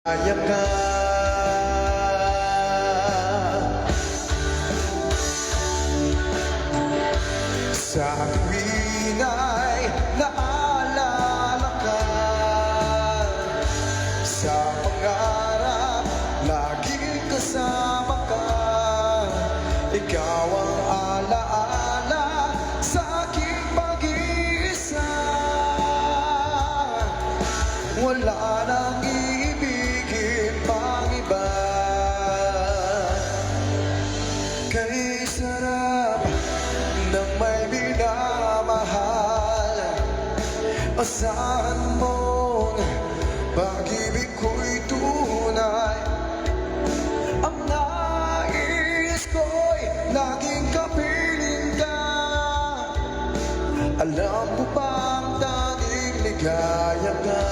Kaya ka sa tuwing ay naalala ka, sa pangarap laging kasama ka. Ikaw ang alaala sa aking pag-iisa. Wala nang ibigin pang iba. Kay sarap ng may minamahal, asahan mong pag-ibig ko'y tunay. Ang nais ko'y laging kapiling ka. Alam ko bang tanging ligaya ka?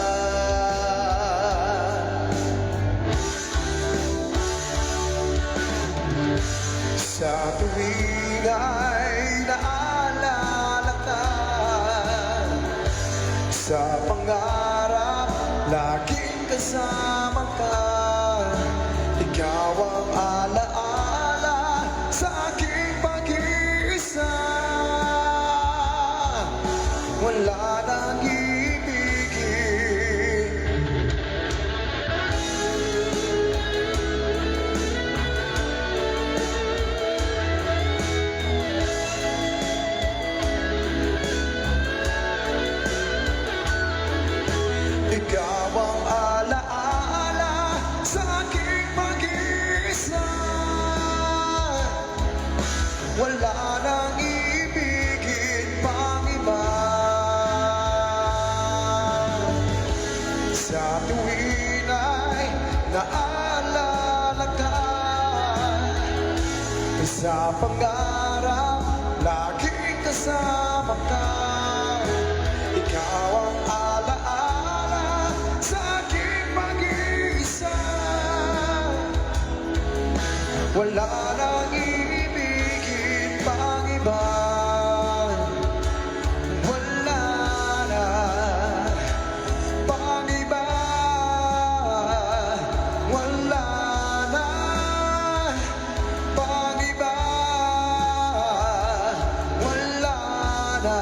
Sa tuwing ay naalala ka, sa pangarap laging kasama ka. Ikaw ang alaala sa aking pag-iisa. Wala nang ibigin. Ikaw ang alaala sa aking pag-iisa. Wala nang ibigin pang iba. Sa tuwing ay naalala ka, sa pangarap laging kasama ka. Ikaw ang alaala sa aking pag-iisa. Wala nang ibigin pang iba. Wala na pang iba. Wala na pang iba. Wala na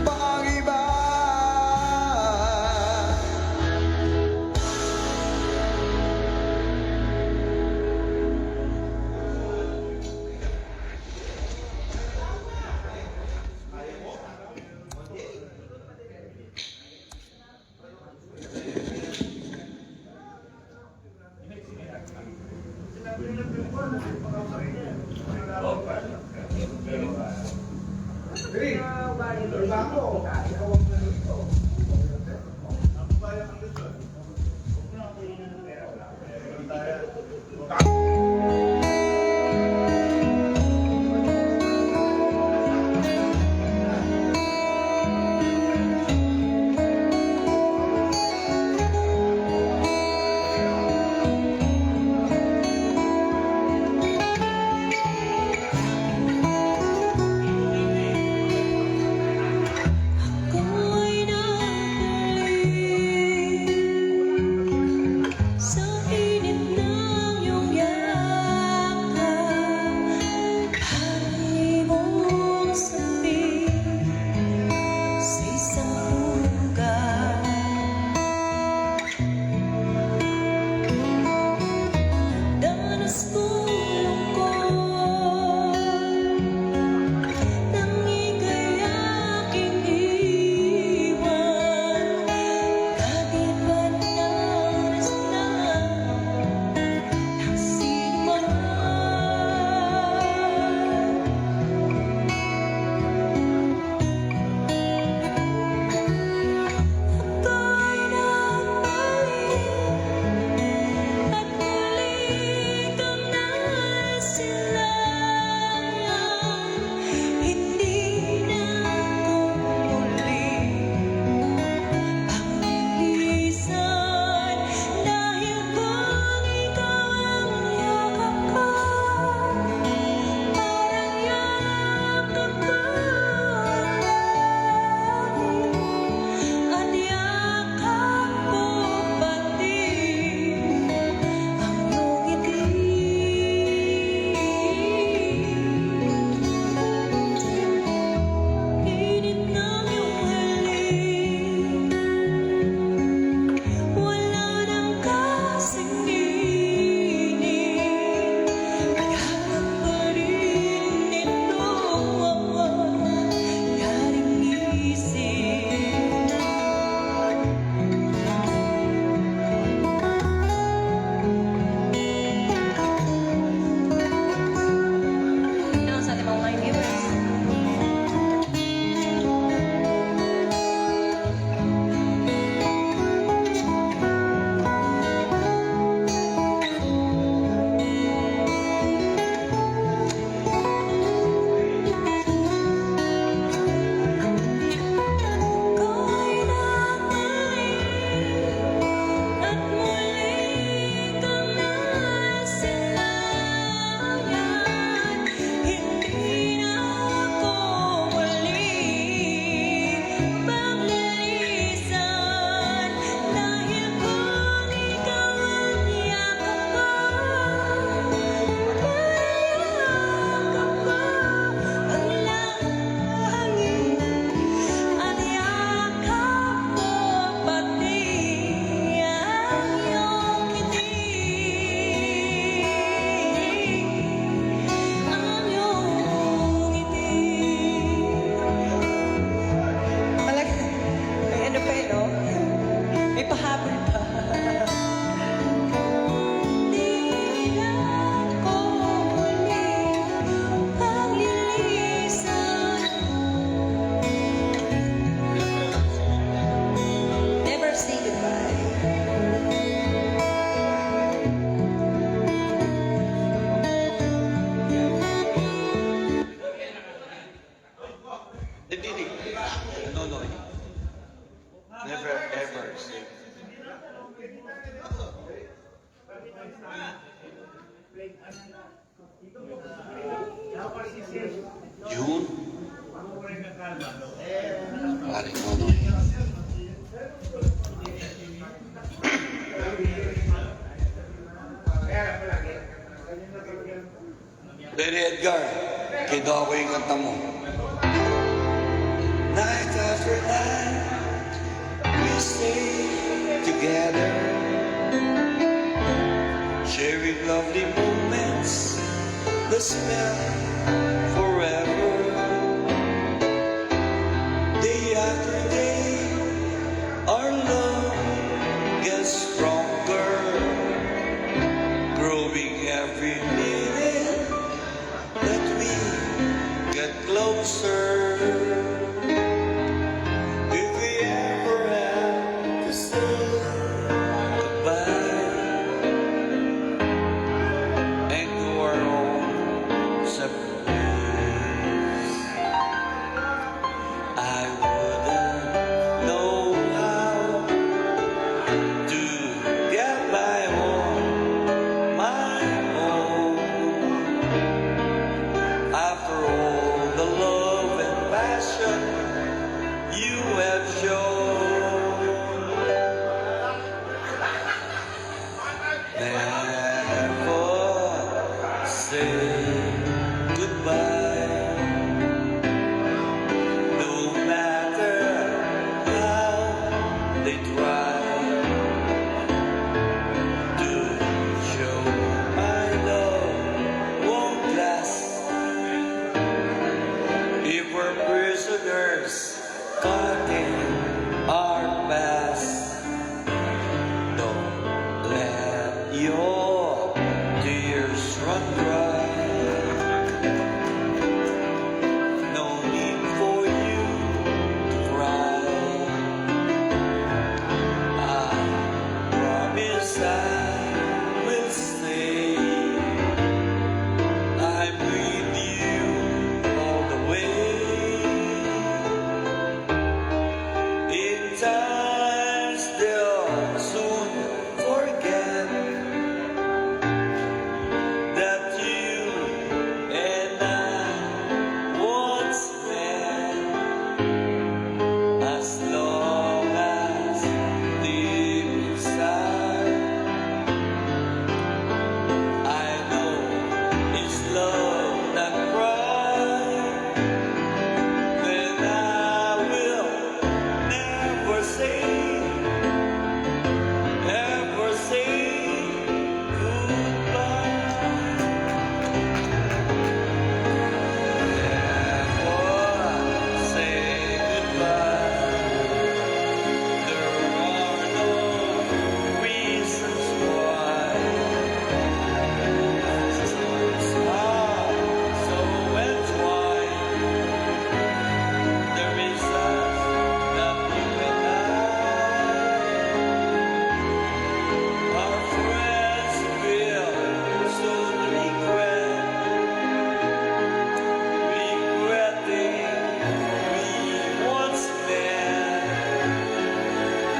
pang iba. Yun. Pare mo, no? Benny Edgar, kido ako yung kanta mo. Night after night, we stay together, sharing lovely moments, the smell forever. Day after day, our love gets stronger, growing every minute that we get closer. If we ever have to say goodbye and go our own separate ways, I wouldn't know how to get by on my own. After all the love and passion you have shown, never say goodbye. No matter how they try to show my love won't last. If we're prisoners caught in our past, don't let your tears run dry. No need for you to cry. I promise I will stay. I'm with you all the way. In times they'll soon forget that you and I once met. As long as deep inside I know it's love that cries, then I will never say goodbye. Never say goodbye. There are no reasons why. Somehow, so entwined, there is us, that you and I. Our friends will soon regretting we once met,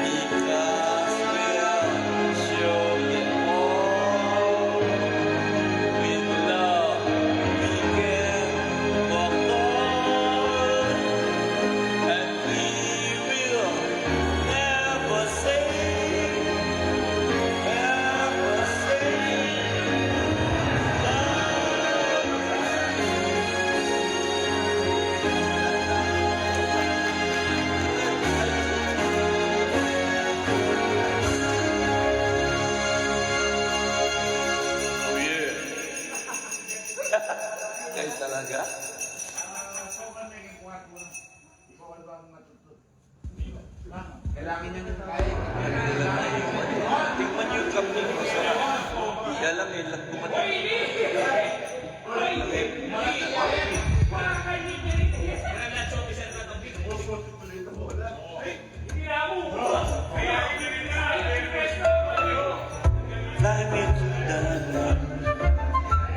because we'll show them all with love we can walk on, and we will never say oh yeah. Guys talaga? Kailangan nyo nyo kaya. Tingnan yung kambing ko sa kaya lang eh, lang dumating. Fly me to the moon,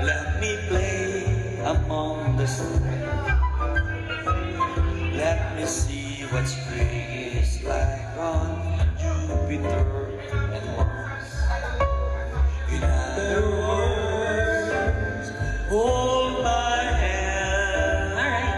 let me play among the stars. Let me see what spring is like on Jupiter and Mars. In other words, hold my hand.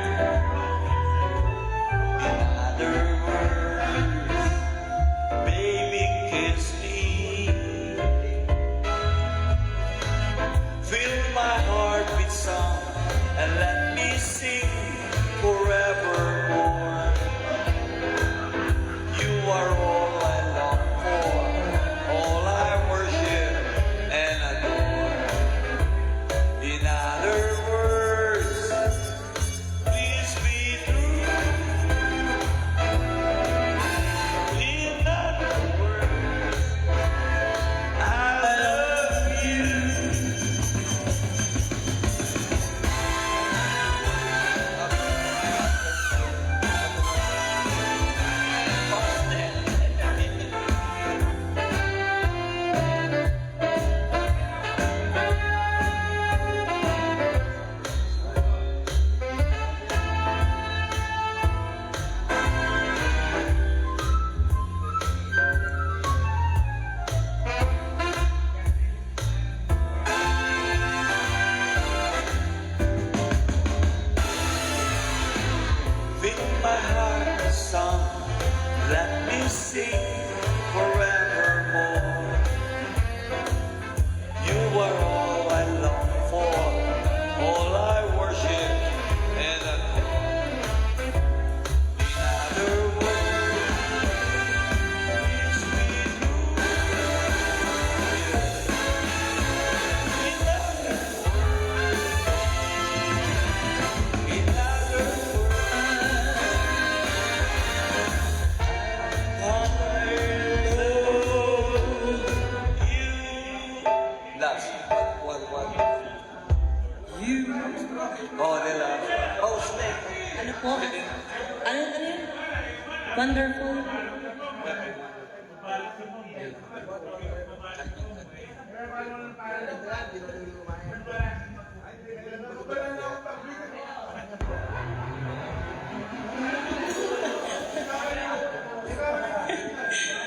Wonderful.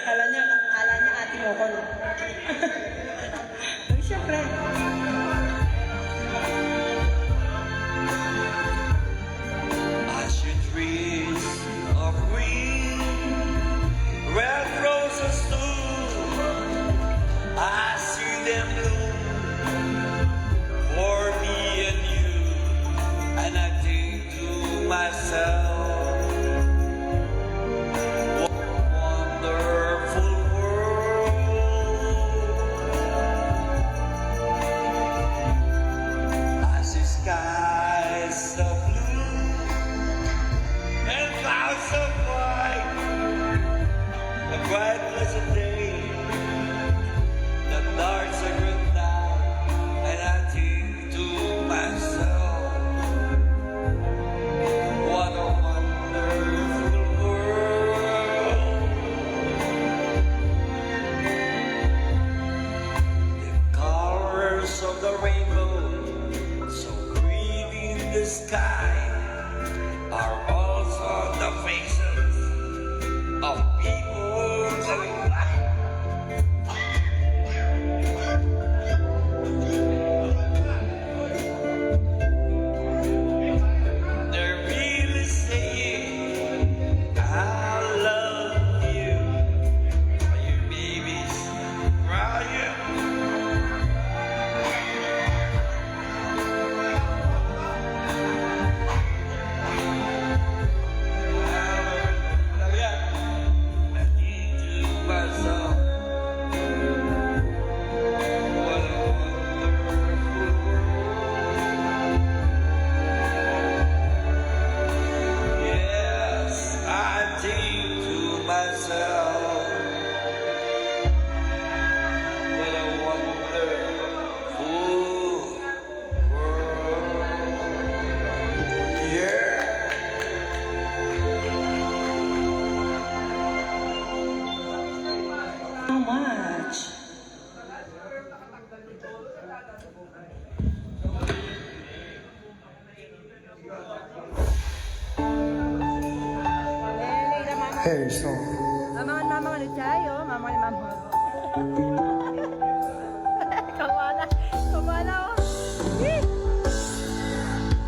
Kala niya ate mo ko. Ay, syempre. As your trees of green, red roses too, I see them bloom for me and you, and I think to myself, what a wonderful world. As the skies of blue and clouds of white, a bright pleasant day, the dark sacred night, and I think to myself, what a wonderful world. The colors of the rainbow, so pretty in the sky, are also on the faces of people going by. They're really saying, I love you. Are you babies crying? Myself, what a wonderful world. Yeah. How much? Hey, so Mama ulit tayo. Mama. Kawana oh.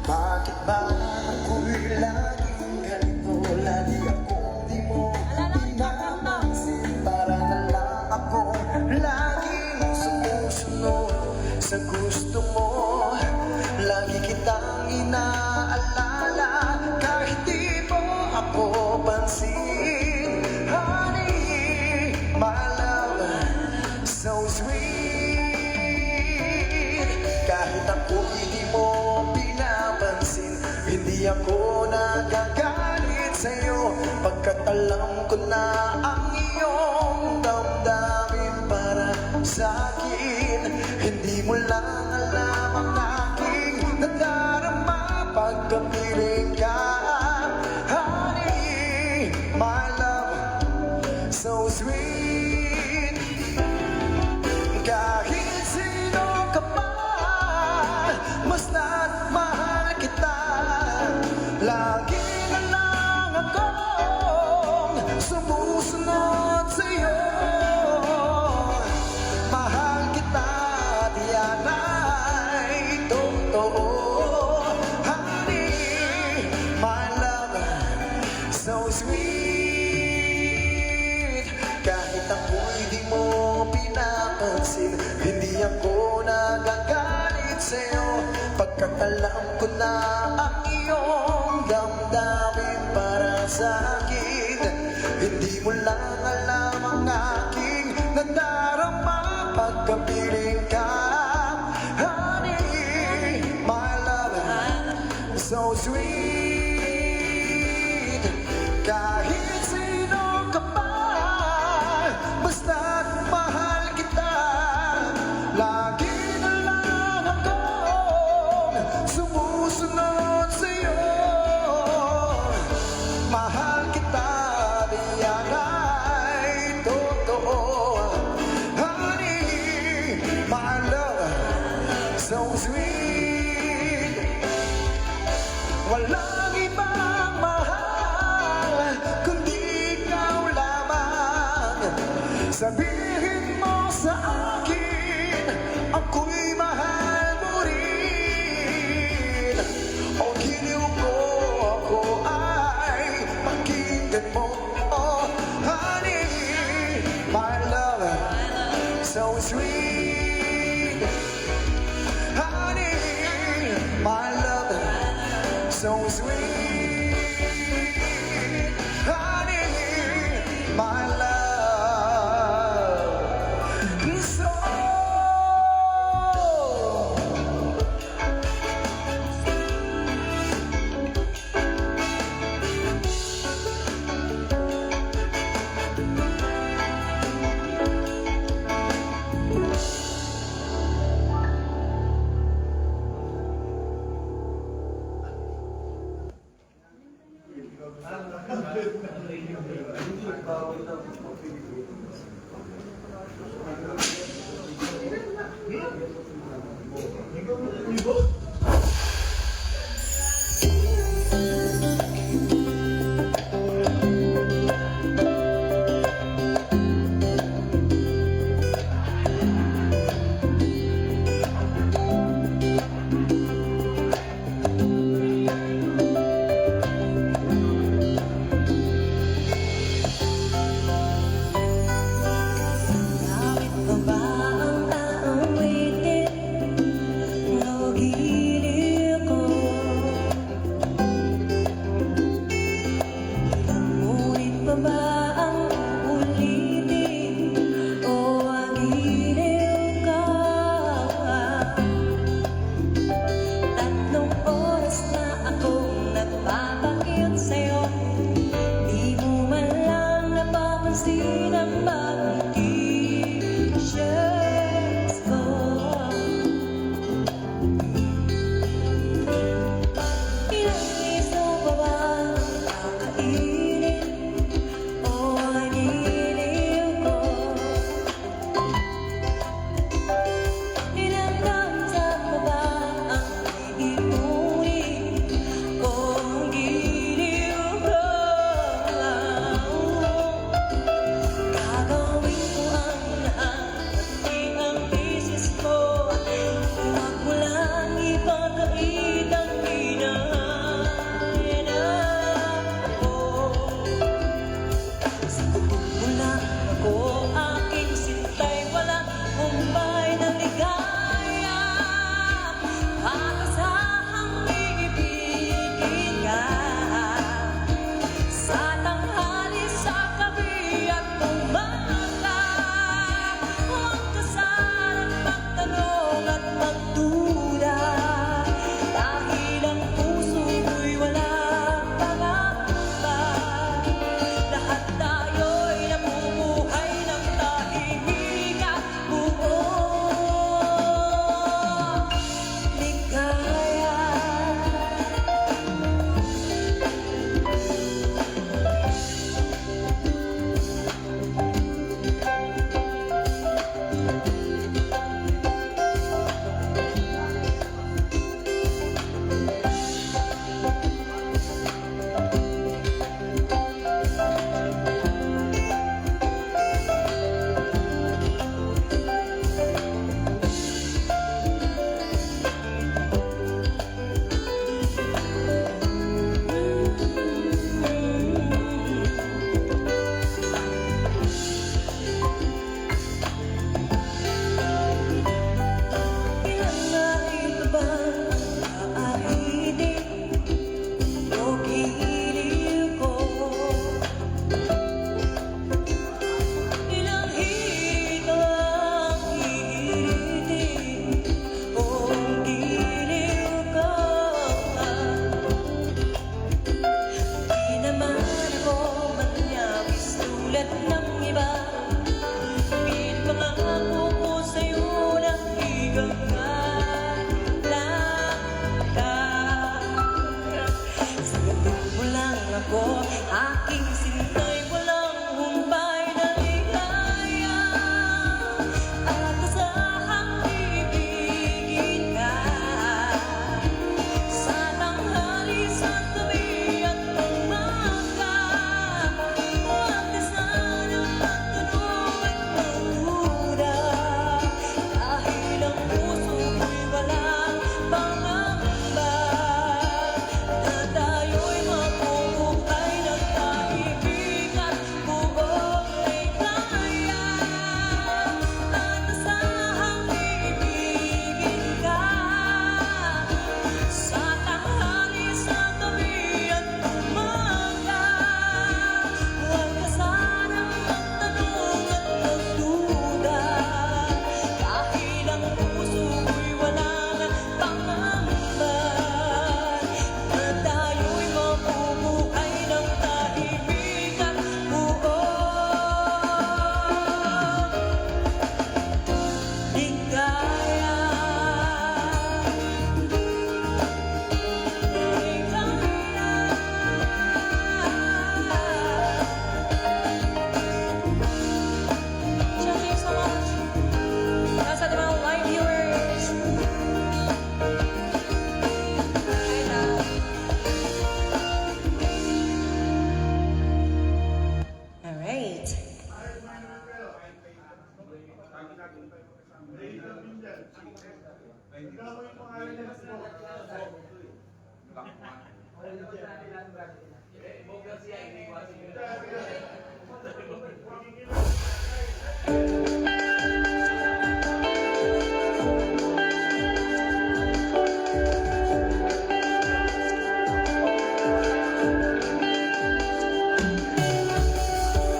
bakit ba ako'y laging ganito? Lagi akong di mo pinapansin. Para na lang ako laging sumusunod sa gusto mo. Lagi kitang inaalala kahit di mo ako pansin. Honey, my love, so sweet. Kahit ako'y di mo pinapansin, hindi ako nagagalit sa'yo, pagkat alam ko na ang iyong damdamin para sa'kin. Hindi mo lang alam ang aking nadarama pagkapiling ka. Honey, my love, so sweet. Kahit sino ka pa, basta't mahal kita. Lagi na lang akong sumusunod sa'yo. Mahal kita, diyan ay totoo. Honey, my love, so sweet. Kahit ako'y di mo pinapansin, hindi ako nagagalit sa'yo, pagkat alam ko na ang iyong damdamin para sa'kin. Hindi mo lang alam ang aking nadarama pagkapiling ka. Honey, my love, so sweet. Kahit sino ka pa, basta't mahal kita. Lagi na lang akong sumusunod sa'yo. Mahal kita, di sweet. Walang ibang mahal kundi ikaw lamang. Sabihin mo sa akin, ako'y mahal mo rin. O giliw ko, ako ay pakinggan mo. Oh, honey, my love, so sweet. Honey, my love, so sweet. Honey, my love, so. Bakit pa ba ang aawitin o giliw ko? Ilang ngunit pa ba ang ulitin o agiliw ka? Tatlong oras na akong nagpapakit sa'yo, di mo man lang napapansin ang bagong t-shirts ko. Ilang iso pa ba ang kakainin o agiliw ko? Ilang kansa pa ba ang iinumin o giliw ko? Gagawin ko ang lahat, pati ang bisis ko. Huwag mo lang ipagkait ang hinahanap ko. Sa totoo mo lang ako, aking sintay, walang humbay ng ligaya. Kakasahang iibigin ka sa tanghali, sa gabi at umaga. Huwag ka sanang magtanong at magduda, dahil ang puso mo'y walang pangamba. Lahat tayo'y namumuhay ng tahimik at buong ligaya.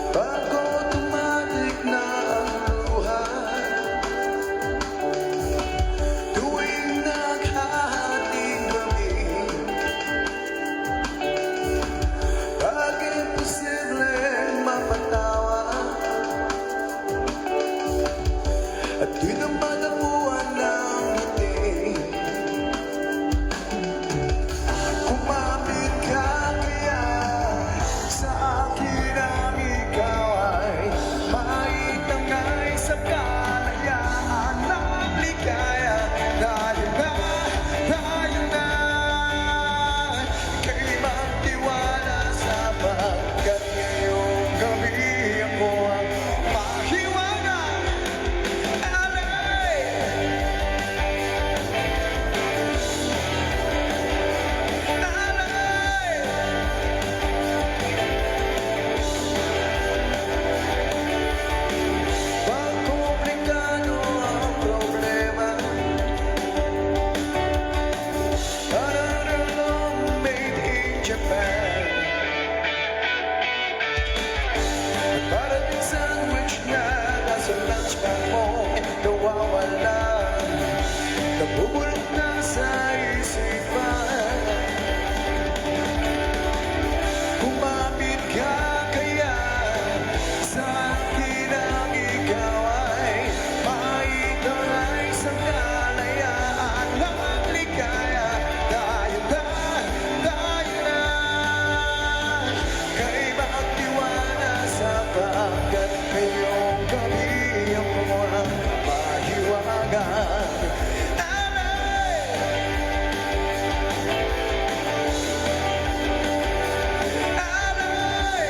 Bago tumatik na ang luha, tuwing naghahating kami, pag imposibleng mapatawa, at di na madamuan ng ngiti. Kumapit ka kaya sa akin ang ikaw ay maitangay sa kalayaan ng ligaya. Tayo na ika'y magtiwala sapagkat ngayong gabi ako ang mahiwaga. Alay! Alay! Pag komplikado ang problema, parang made in Japan. Parating sandwich na nasa lunchbag mo, nawawala, nabubulok na sa isipan. Kumapit ka kaya sa akin ang ikaw ay maitangay sa kalayaan ng ligaya. Tayo na kay magtiwala sapagkat ngayong gabi ako ang mahiwagan. Alay! Alay!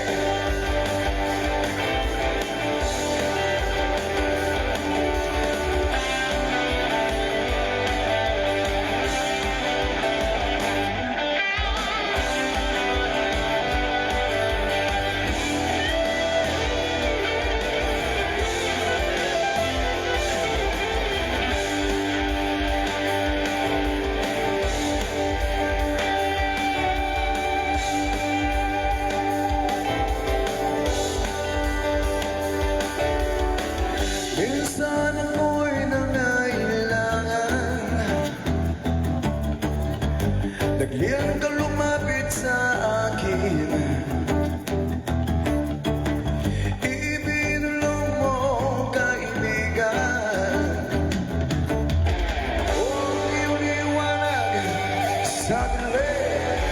Minsan ako'y nangailangan, nagliyan ka lumapit sa akin, ibinulong mo kaibigan, huwag iyong iwanag sa dilim.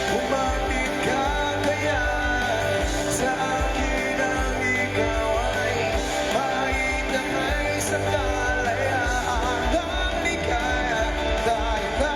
Kumapit ka kaya sa akin ang ikaw ay maitangay sa kalayaan ng ligaya. Tayo na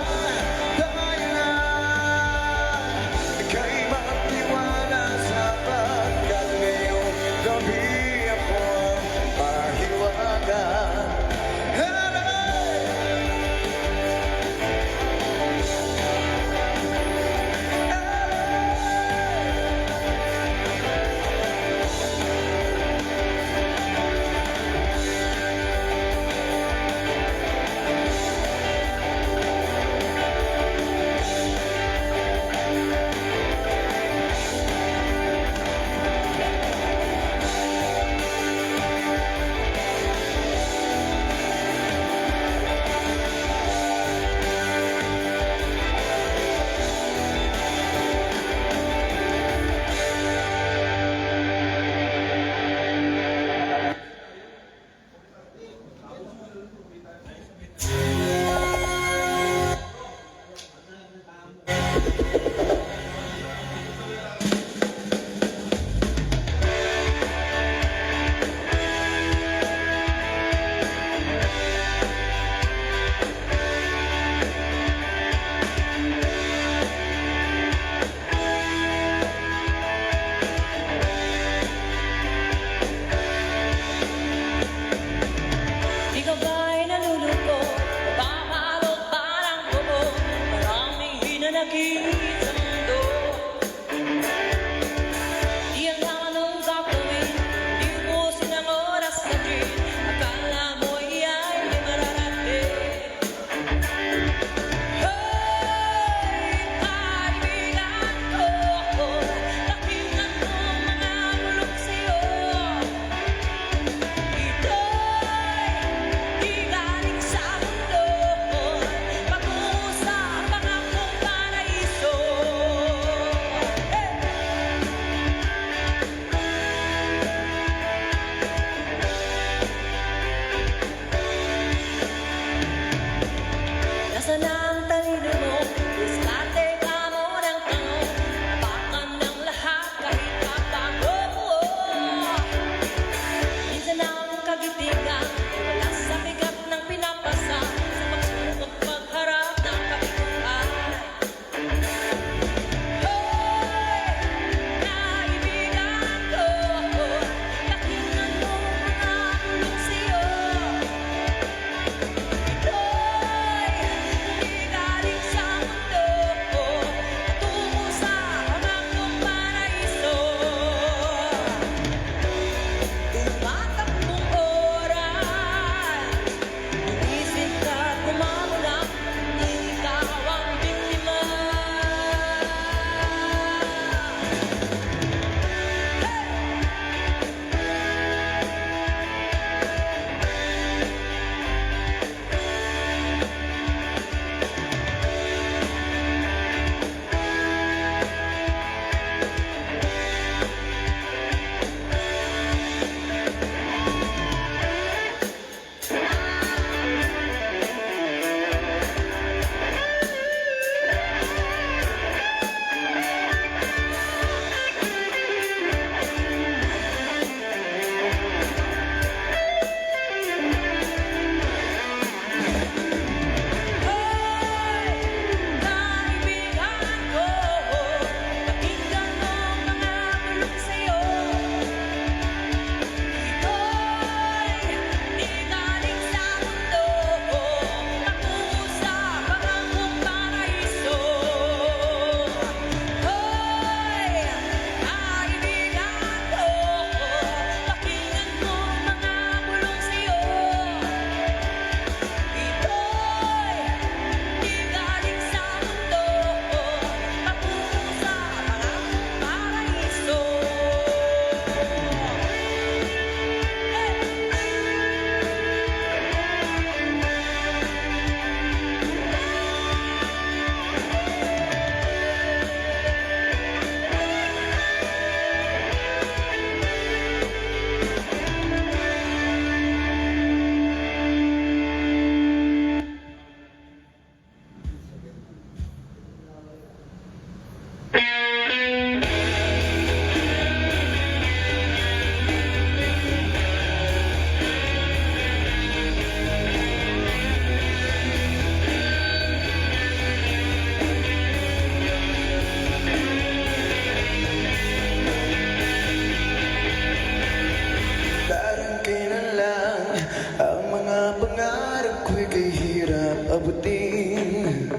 abutin.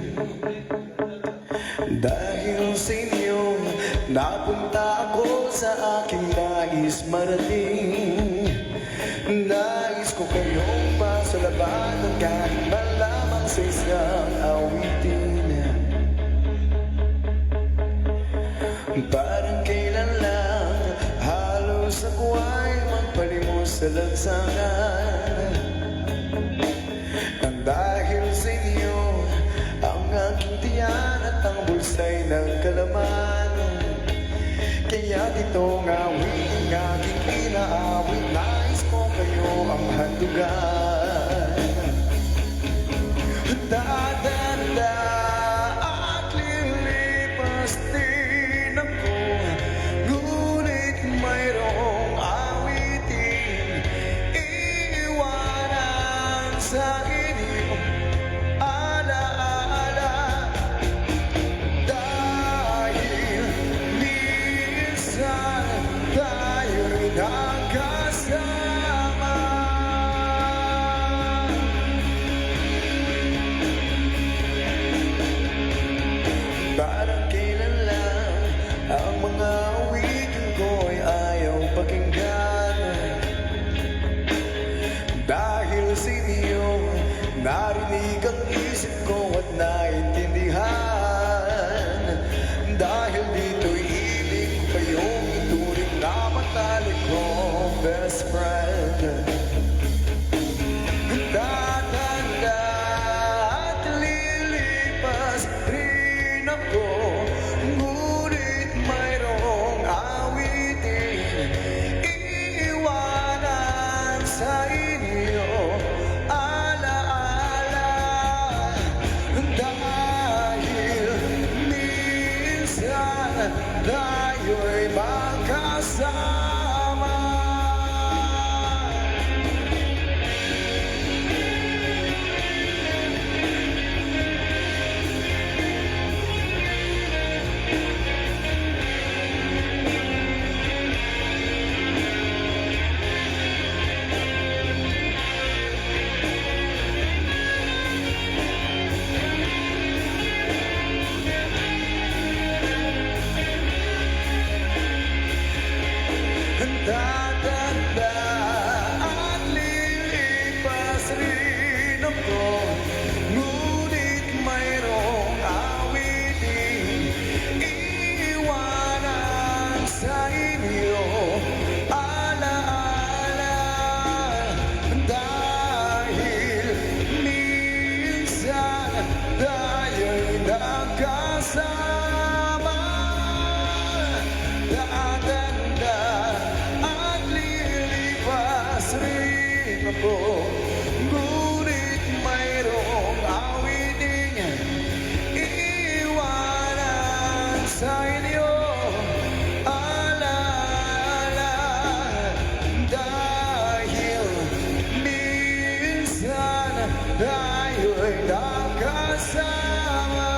Dahil sa inyo, napunta ako sa aking nais marating. Nais ko kayong pasalamatan kahit malamang sa isang awitin. Parang kailan lang, halos ako ay magpalimos sa lansangan. Nang dahil sa inyo, ang aking tiyan at ang bulsay ng kalaman. Kaya ditong awit ang aking inaawit, nais ko kayo ang handugan. Dadanda at lilipas din ako, ngunit mayroong awitin iiwanan sa inyo. Alaala, dahil minsan tayo'y nagkasama. Parang kailan lang ang mga awitin ko ay ayaw pakinggan. Dahil sa inyo, narinig ang isip ko at naintindihan. Dahil dito'y ibig ko kayong ituring na matalik kong best friend. Tatanda at lilipas rin ako, ngunit mayroong awitin iiwanan sa inyo. Alaala, dahil minsan tayo'y magkasama. Tatanda at lilipas rin ako, ngunit mayroong awitin iiwanan sa inyo. Alaala, dahil minsan tayo'y nagkasama. Tatanda at lilipas rin ako, ngunit mayroong awiting iiwanan sa inyo. Alaala, dahil minsan tayo'y nagkasama.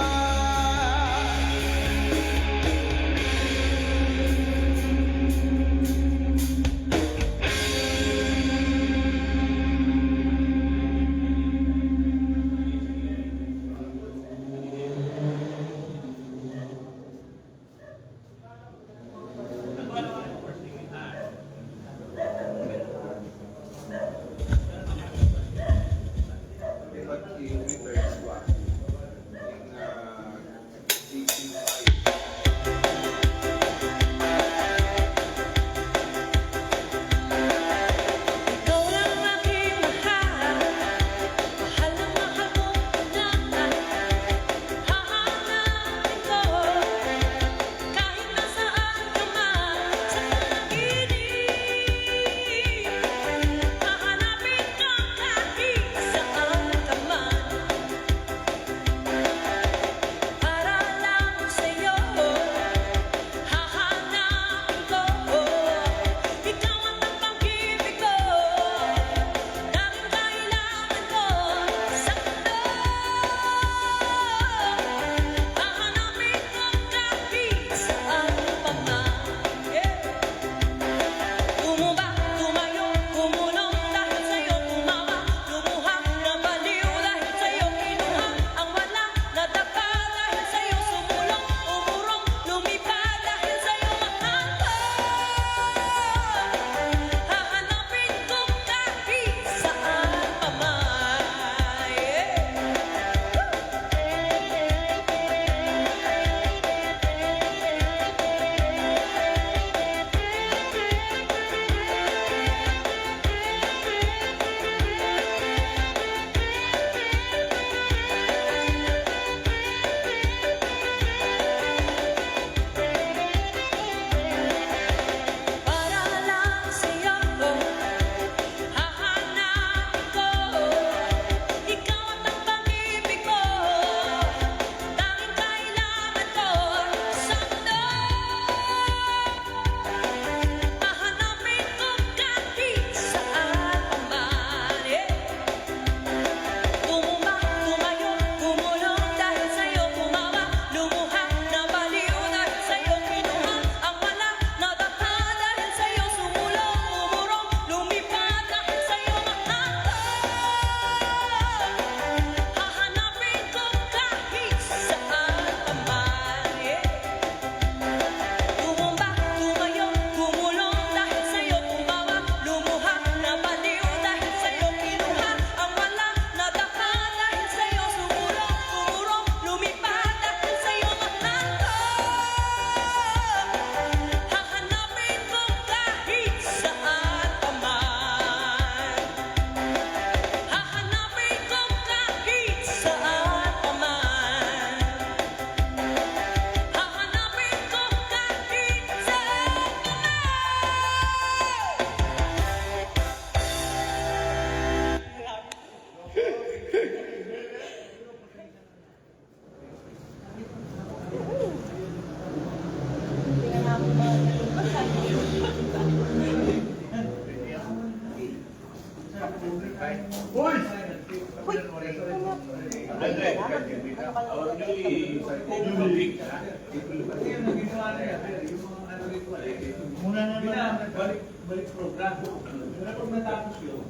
Muna naman, balik program. Pero pag natapos yun,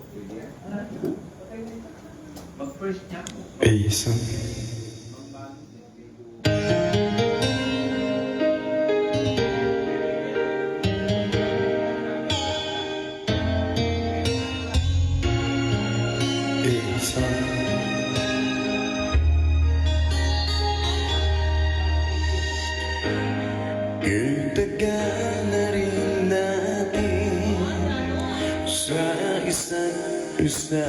mag-first niya. Isang Itagal na rin natin sa isa't isa.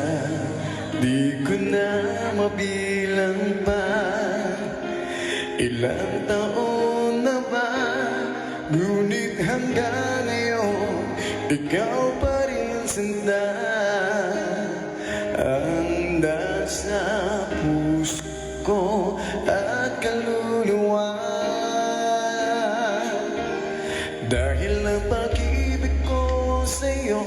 Di ko na mabilang pa ilang taon na ba. Ngunit hanggang ngayon ikaw pa rin sinta ang nasa puso ko at kaluluwa. Dahil ang pag-ibig ko sa'yo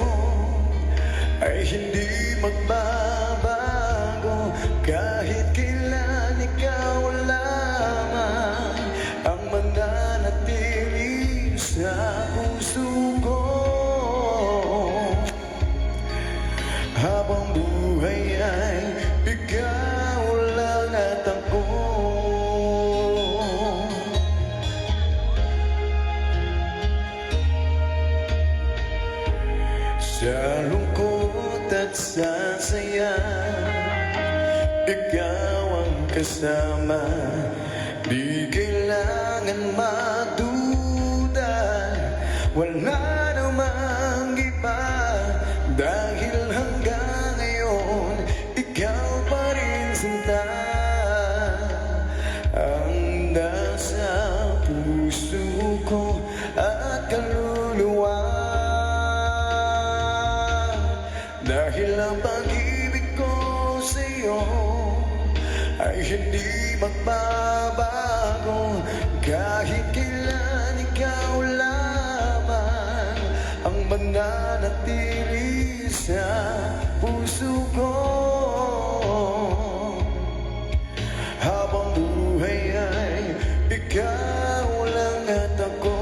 ay hindi magbabago. Kahit kailan ikaw lamang ang mananatili sa puso ko. Habang buhay ay ikaw lang at ako. Sa lungkot at sa saya, ikaw ang kasama. Di kailangan magduda, wala namang iba. Dahil hanggang ngayon, ikaw pa rin sinta ang nasa puso ko at kaluluwa. Dahil ang pag-ibig ko sa'yo ay hindi magbabago. Kahit kailan ikaw lamang ang mananatili sa puso ko. Habang buhay ay ikaw lang at ako.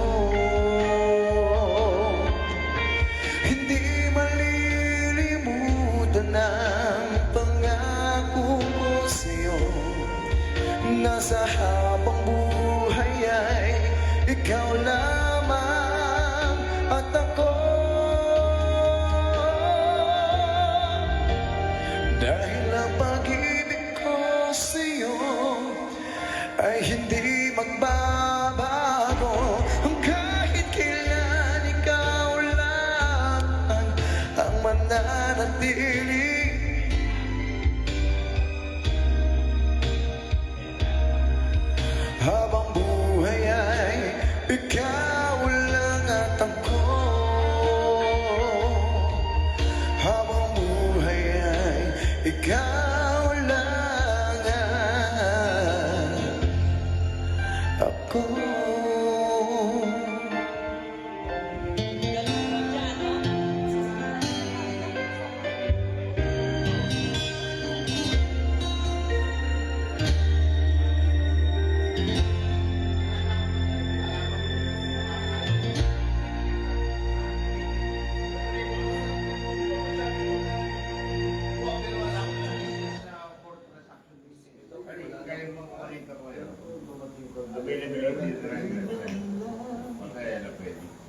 Hindi malilimutan ang pangako ko sa'yo na sa habang buhay ay ikaw lamang at ako. Dahil ang pag-ibig ko sa'yo ay hindi magbabago. Kahit kailan ikaw lamang ang mananatili. Habang buhay ay ikaw lang at ako. Habang buhay ay ikaw lang at ako.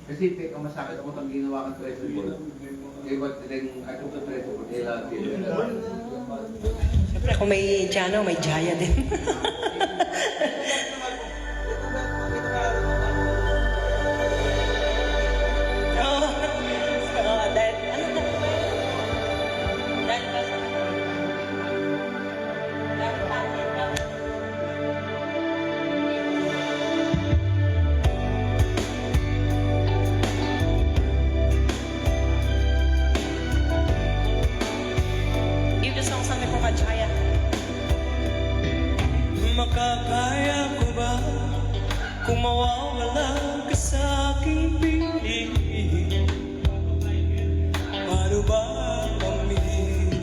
Kasi ang masakit ako pag ginawa kang preso mo. Eh, ba't din ako sa preso mo? Eh, lahat yun. Siyempre, kung may Jano, may Jaya din. Oo. Oo, dahil, ano na? Dahil ba sa... Dahil ba sa... Give the song sa amin po ka, Jaya. Makakaya ko ba kung mawawala ka sa aking piling? Paano ba pamilin?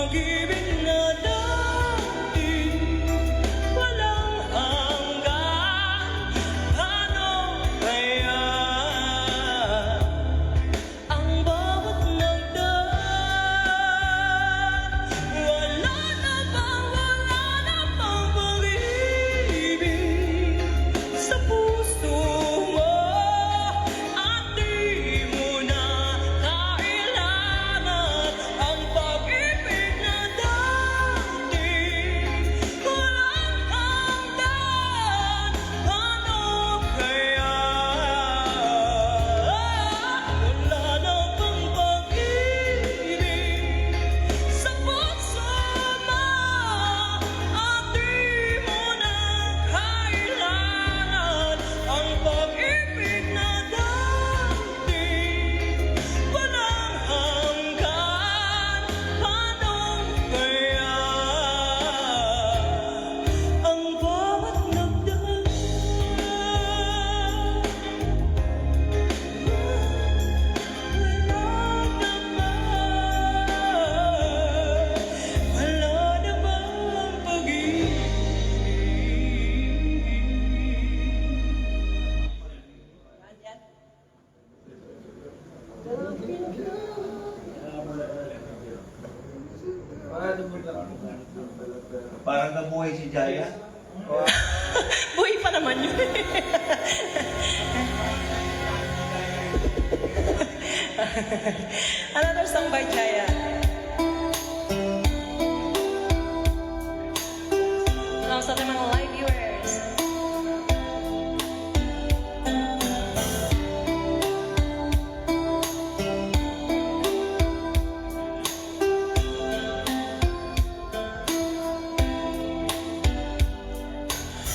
pag-ibig na dati walang hanggan. Ano kaya ang bawat nagdaan? Wala na bang pag-ibig sa puso mo at di mo na kailangan ang pag-ibig na dati walang hanggan. Ano kaya wala na bang pag-ibig sa puso mo at di mo na kailangan ang pag-ibig na dati walang hanggan. Paano kaya ang bawat nagdaan? Wala na bang pag-ibig? Parang nabuhay si Jaya. Buhay pa naman yun. Another song by Jaya. Lang sa ating mga live viewers.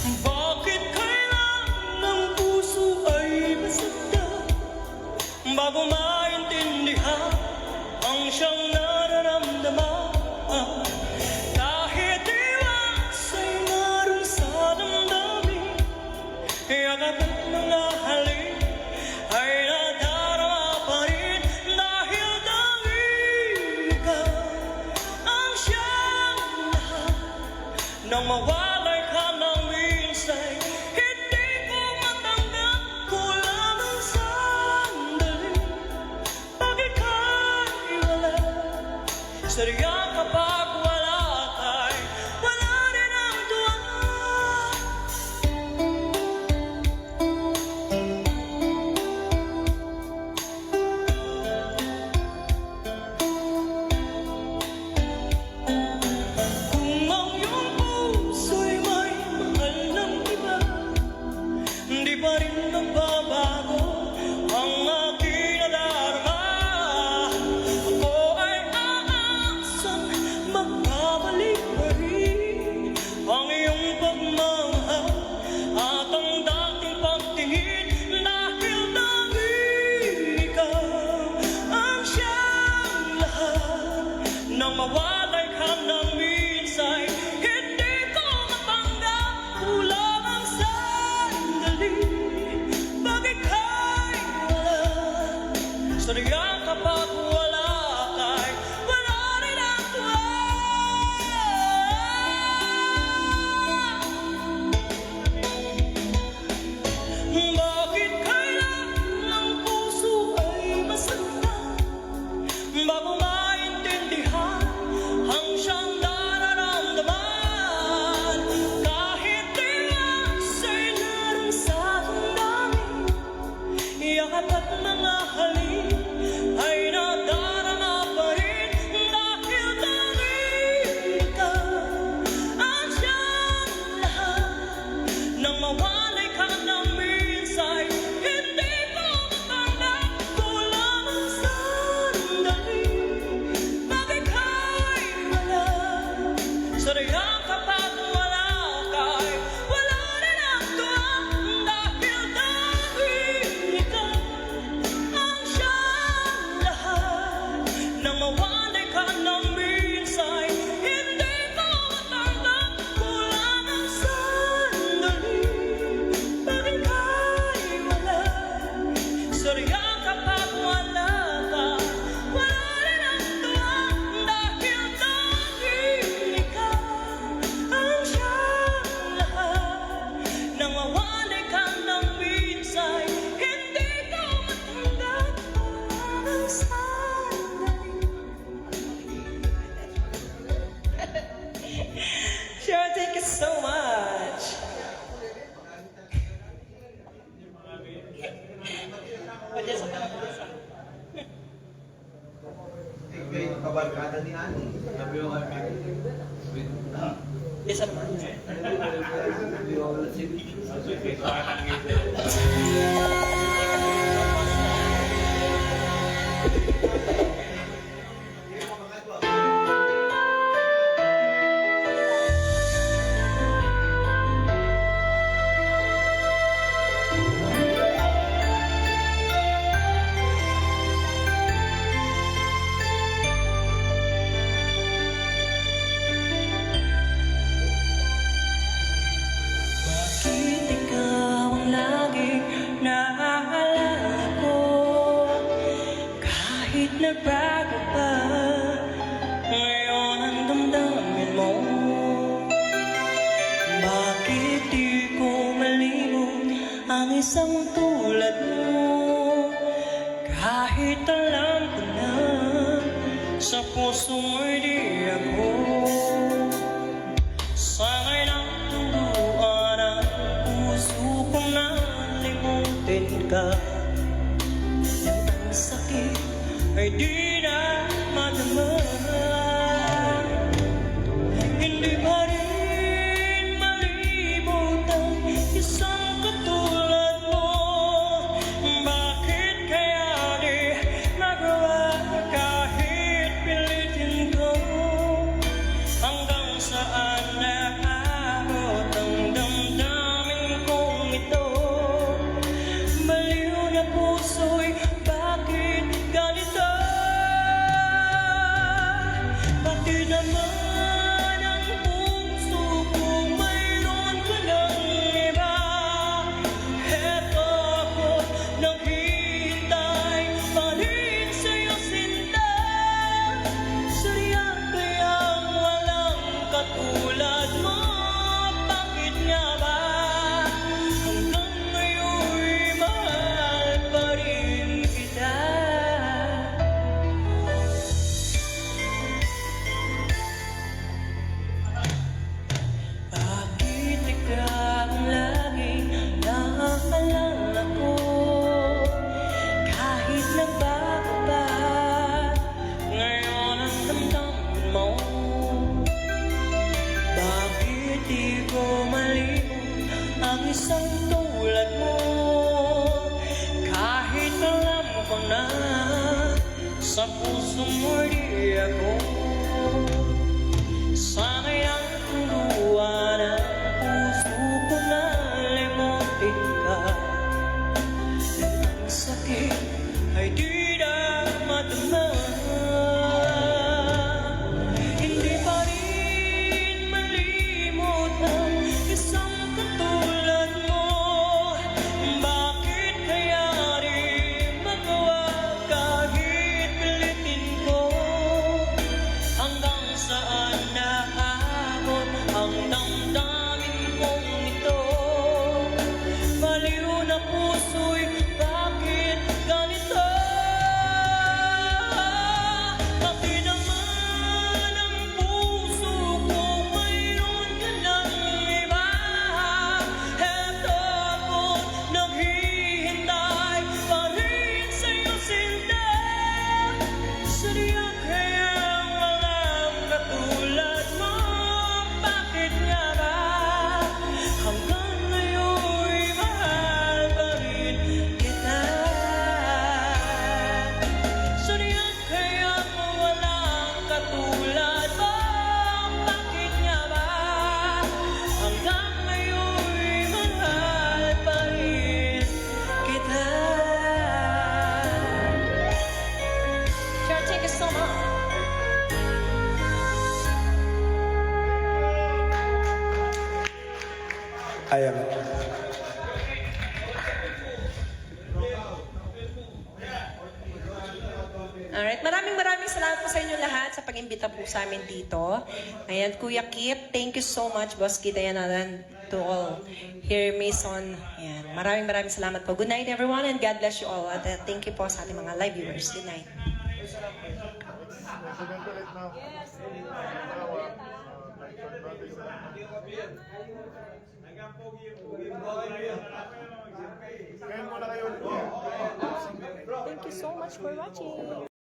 Bakit kailangan ng puso ay masaktan bago maintindihan ang siyang nararamdaman? Kahit iwas ay naroon sa damdamin, yakap at mga halik ay nadarama pa rin dahil dahil ikaw ang siyang lahat. Nang mawalay ka ng minsay, hindi ko matanggap kulang ang sandali. Pag ika'y wala, sariyang kapag wala ka'y wala rin ang tuwa. Kung ang iyong puso'y may mahal ng iba, di pa rin nagbabago ang aking nadarama. Ako ay aasang magbabalik pa rin ang iyong pagmamahal at ang dating pagtingin, dahil dahil ikaw ang siyang lahat. Nang mawalay ka ng minsay, hindi ko matanggap kulang ang sandali. Pag ika'y wala, sariyang kapag wala ka'y wala rin ang tuwa. Bakit kailangan ng puso ay masaktan bago maintindihan ang siyang nararamdaman? Kahit iwas ay naroon sa damdamin, yakap at mga halik ay nadarama pa rin dahil dahil ikaw ang siyang lahat. Nang mawalay ka ng minsay, hindi ko matanggap kulang ang sandali. Pag ika'y wala, sariyang kapag wala ka'y wala rin ang tuwa. Dahil dahil ikaw ang siyang lahat. Nang mawalay ka ng minsay, hindi ko matanggap kulang ang sandali. Pag ika'y wala, sariyang kapag wala ka, wala rin ang tuwa. Dahil dahil Isa naman. Bakit ikaw ang laging naaalala ko? Kahit nagbago pa, ngayon ang damdamin mo. Bakit di ko malimot ang isang tulad mo? Kahit alam ko na sa puso mo'y di ako sana'y naturuan ang puso kong nalimutin ka. Ang sakit ay di na madama. Hindi pa rin malibot ang isang katulad mo. Bakit kaya di magawa kahit pilitin ko? Hanggang saan naabot ang damdamin kong ito? Baliw na puso'y bakit ganito? Pati naman ang puso ko mayroon ka ng iba. Heto ako naghihintay pa rin sa'yo sinta. Sariyak kayang walang katulad mo. Bakit nga ba hanggang ngayon'y mahal pa rin kita? Bakit ikaw ang laging naaalala ko? Kahit nagbago pa, ngayon ang damdamin mo. Bakit di ko malimot ang isang tulad mo? Kahit alam ko na sa puso mo di ako sana'y ang turuan ang puso ko na limutin ka. Ang sakit ay di na madama. Hindi pa rin malimot ang isang katulad mo. Bakit kaya di magawa kahit pilitin ko? Hanggang saan naabot ang damdamin kong ito? Baliw na puso'y bakit ganito? Pati naman ang puso ko mayroon ka ng iba. Heto ako naghihintay pa rin sa'yo sinta. Sariyak kayang walang katulad mo. Bakit nga ba hanggang ngayon'y mahal pa rin kita? Sariyak kayang walang katulad mo. Bakit nga ba hanggang ngayon'y mahal pa rin kita? Sure, thank you so much. Ayan. Alright, maraming salamat po sa inyo lahat sa pag-imbita po sa amin dito. Ayan, Kuya Kip, thank you so much, Boss Kita Yananan, to all here, Mason. Ayan, maraming salamat po. Good night, everyone, and God bless you all. At thank you po sa ating mga live viewers. Good night. Thank you so much for watching.